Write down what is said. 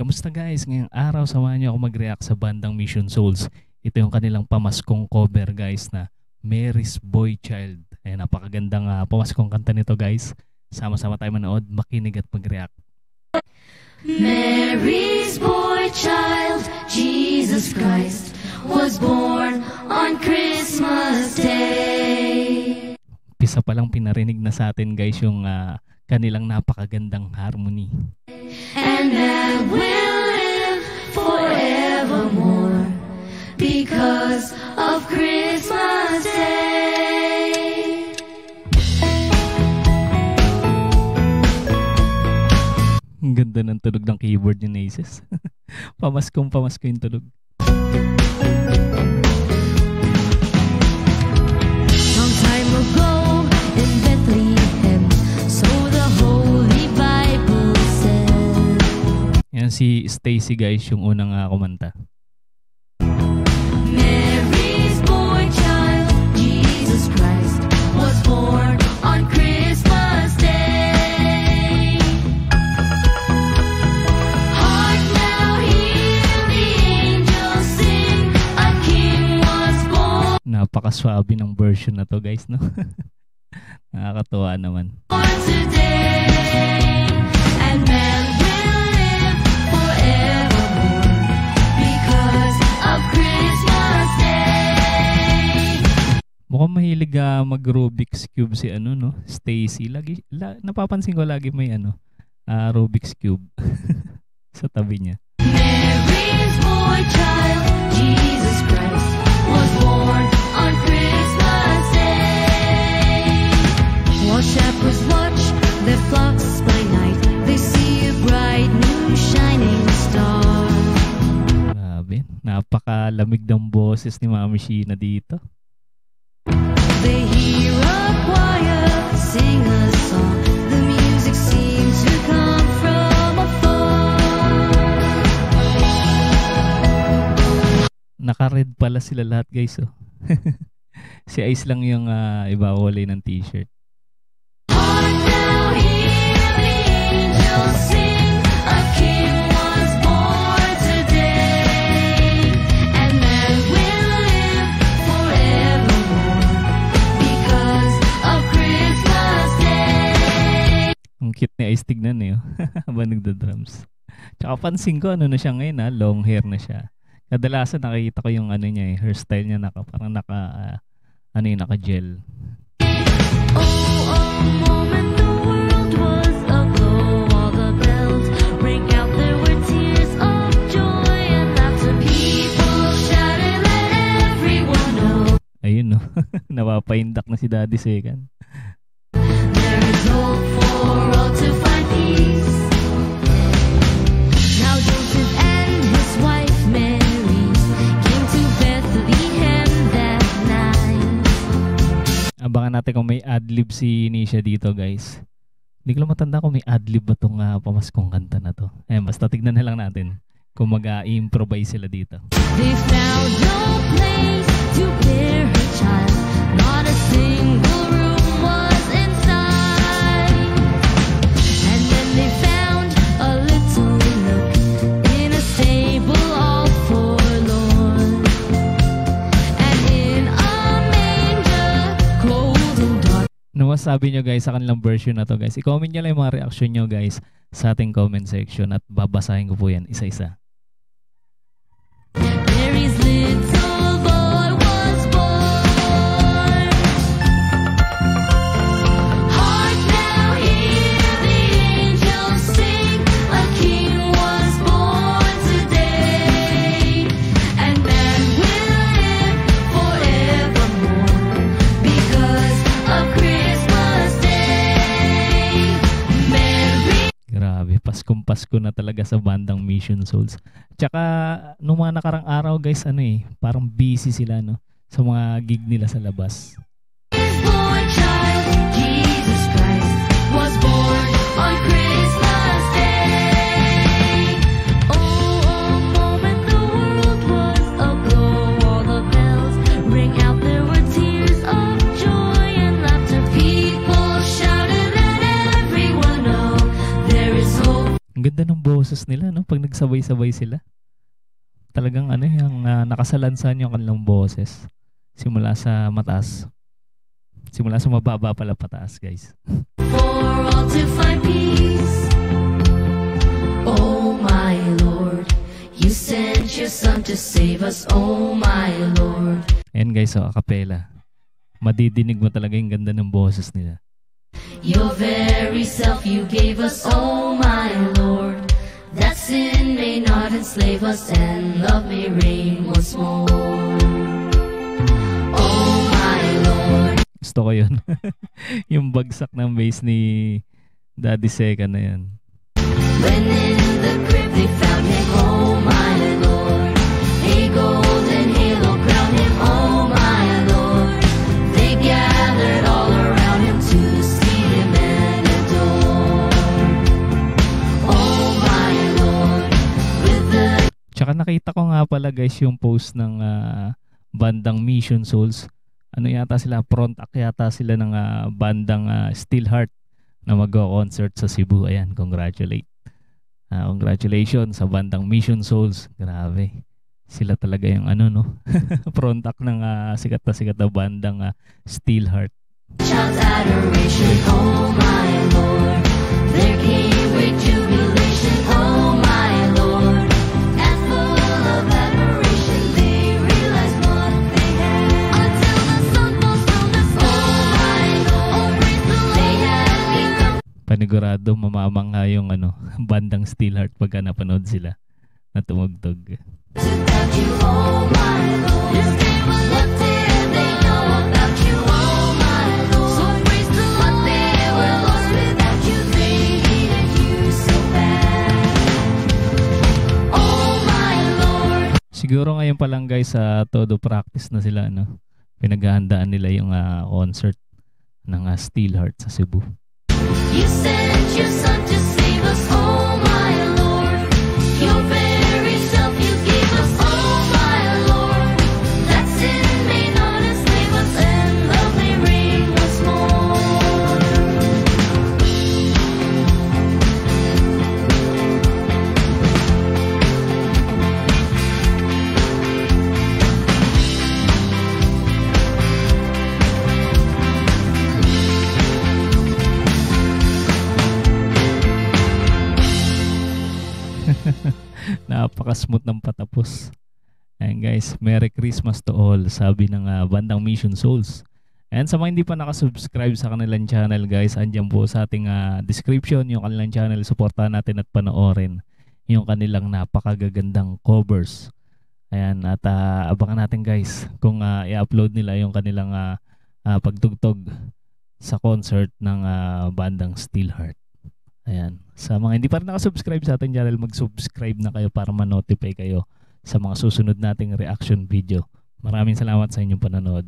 Kamusta guys? Ngayong araw samahan niyo ako mag-react sa bandang Mission Souls. Ito yung kanilang pamaskong cover guys na Mary's Boy Child. Ayan, napakagandang pamaskong kanta nito guys. Sama-sama tayo manood, makinig at mag-react. Mary's boy child, Jesus Christ, was born on Christmas Day. Pisa pa lang pinarinig na sa atin guys yung kanilang napakagandang harmony. And man will live forevermore because of Christmas Day. Ang ganda ng tunog ng keyboard ni Naces. Pamasko yung tunog. Long time ago in Bethlehem, so the Holy Bible said. Yan si Stacy guys, yung unang kumanta. Mary's boy child, Jesus Christ, was born on Christmas Day. Hark now, hear the angels sing, a king was born. Napakaswabe ng version na to guys, no? Nakakatuwa naman. Today, and man will live forevermore because of Christmas Day. Mukhang mahilig mag-Rubik's Cube si no? Stacy. Napapansin ko lagi may Rubik's Cube sa tabi niya. Mary's boy child, Jesus Christ, was born on Christmas Day. While shepherds watch their flocks by night, they see a bright new shining star. Grabe, napakalamig ng boses ni Mami Sheena dito. They hear a choir sing a song. The music seems to come from afar. Naka-red pala sila lahat guys, oh. Si Ice lang yung iba kulay ng t-shirt. Hark now, hear the angels sing, a king was born today, and man will live forevermore because of Christmas Day. Ang cute ni Ice tignan eh, oh. Habang nagda-drums. Tsaka pansin ko na siya ngayon, long hair na siya. Kadalasan nakikita ko yung niya, hairstyle niya parang naka-gel. Oh, a moment the world was aglow, all the bells rang out, there were tears of joy and laughter, people shouted, let everyone know. Ayun, no. Napapaindak na si Daddy Second. There is hope for all to find peace. Now Joseph and his wife Mary came to Bethlehem that night. Abangan natin kung may adlib si Nisha dito guys. Hindi ko lang matanda kung may adlib ba itong pamaskong kanta na to. Ayan, basta tignan na lang natin kung mag-improvise sila dito. They found no place to bear her child, not a single room was inside. And then they found a little nook in a stable all forlorn, and in a manger cold and dark. Ano masabi nyo guys sa kanilang version na to guys? I-comment nyo lang yung mga reaction nyo guys sa ating comment section at babasahin ko po yan isa-isa. Mary's little boy was born. Hark now, hear the angels sing, a king was born today, and man will live forevermore because of Christmas Day. Mary. Grabe, Paskong-Pasko na talaga sa bandang Mission Souls. Tsaka, nung mga nakarang araw guys, parang busy sila, no? Sa mga gig nila sa labas. His boy child, Jesus Christ, was born on Christmas Day. Oh, a moment the world was aglow, all the bells rang out, there were tears of joy and laughter, people shouted, let everyone know there is hope. Ang ganda ganda ng boses nila, no? Pag nagsabay-sabay sila. Talagang ano yung nakasalansan yung kanilang boses. Simula sa mataas. Simula sa mababa pala pataas, guys. For all to find peace. Oh my Lord, you sent your son to save us. Oh my Lord. Ayan guys, so a cappella. Madidinig mo talaga yung ganda ng boses nila. Your very self you gave us. Oh my Lord, that sin may not enslave us, and love may reign once more. Oh my Lord. Gusto ko yun. Yung bagsak ng bass ni Daddy Seka na yan. When in the crib they found him, oh my Lord, a golden halo crowned him, oh my Lord. They gathered all around him to see him and adore. Oh my Lord, with the... Tsaka nakita ko nga pala guys yung post ng bandang Mission Souls. Ano yata sila, front act yata sila ng bandang Steelheart na mag-concert sa Cebu. Ayan, congratulations sa bandang Mission Souls. Grabe. Sila talaga yung ano, no? Front act ng sikat na bandang Steelheart. Child's adoration, oh my Lord. There came great jubilation, oh my Lord. And full of admiration, they realized what they had. Until the sun falls from the sky, oh my Lord, praise the Lord. They had become Panigurado mamamangha yung ano, bandang Steelheart pagka napanood sila na tumugtog. without you, oh my Lord. This day was what did they know about you, oh my Lord. So praise the Lord, they were lost without you, they needed you so bad. Oh my Lord. Siguro ngayon pa lang guys sa todo practice na sila, no? Pinaghahandaan nila yung concert ng Steelheart sa Cebu. You sent your son to save us, oh my Lord. Your very self you gave us, oh my Lord. That sin may not enslave us, and love may reign once more. Napaka-smooth ng patapos. Ayan guys, Merry Christmas to all, sabi ng bandang Mission Souls. And sa mga hindi pa nakasubscribe sa kanilang channel guys, andyan po sa ating description yung kanilang channel. Supportahan natin at panoorin yung kanilang napakagagandang covers. Ayan, at abangan natin guys kung i-upload nila yung kanilang pagtugtog sa concert ng bandang Steelheart. Ayan. Sa mga hindi pa rin nakasubscribe sa ating channel, mag-subscribe na kayo para ma-notify kayo sa mga susunod nating reaction video. Maraming salamat sa inyong panonood.